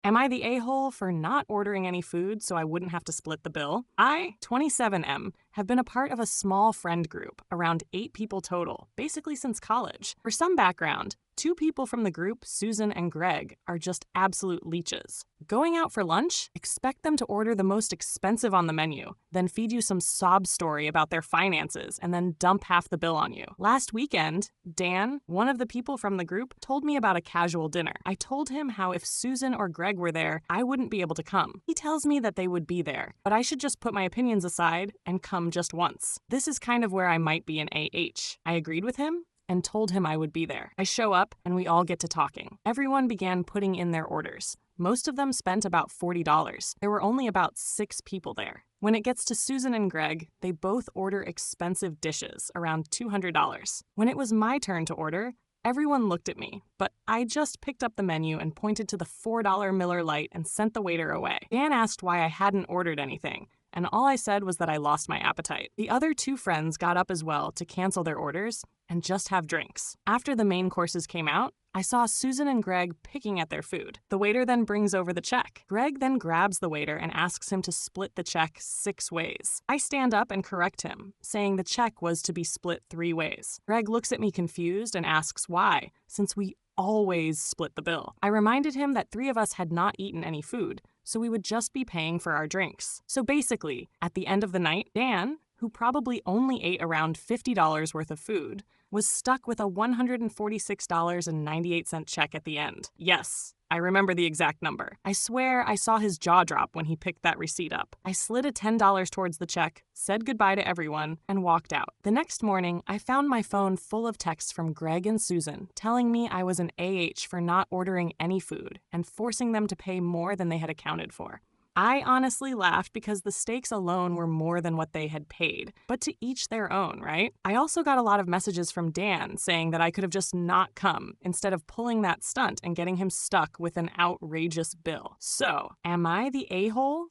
Am I the a-hole for not ordering any food so I wouldn't have to split the bill? I, 27M, have been a part of a small friend group, around 8 people total, basically since college. For some background, 2 people from the group, Susan and Greg, are just absolute leeches. Going out for lunch? Expect them to order the most expensive on the menu, then feed you some sob story about their finances, and then dump half the bill on you. Last weekend, Dan, one of the people from the group, told me about a casual dinner. I told him how if Susan or Greg were there, I wouldn't be able to come. He tells me that they would be there, but I should just put my opinions aside and come just once. This is kind of where I might be an AH. I agreed with him and told him I would be there. I show up and we all get to talking. Everyone began putting in their orders. Most of them spent about $40. There were only about 6 people there. When it gets to Susan and Greg, they both order expensive dishes, around $200. When it was my turn to order, everyone looked at me, but I just picked up the menu and pointed to the $4 Miller Lite and sent the waiter away. Dan asked why I hadn't ordered anything, and all I said was that I lost my appetite. The other 2 friends got up as well to cancel their orders and just have drinks. After the main courses came out, I saw Susan and Greg picking at their food. The waiter then brings over the check. Greg then grabs the waiter and asks him to split the check 6 ways. I stand up and correct him, saying the check was to be split 3 ways. Greg looks at me confused and asks why, since we always split the bill. I reminded him that 3 of us had not eaten any food, so we would just be paying for our drinks. So basically, at the end of the night, Dan, who probably only ate around $50 worth of food, was stuck with a $146.98 check at the end. Yes, I remember the exact number. I swear I saw his jaw drop when he picked that receipt up. I slid a $10 towards the check, said goodbye to everyone, and walked out. The next morning, I found my phone full of texts from Greg and Susan telling me I was an AH for not ordering any food and forcing them to pay more than they had accounted for. I honestly laughed because the stakes alone were more than what they had paid, but to each their own, right? I also got a lot of messages from Dan saying that I could have just not come instead of pulling that stunt and getting him stuck with an outrageous bill. So, am I the a-hole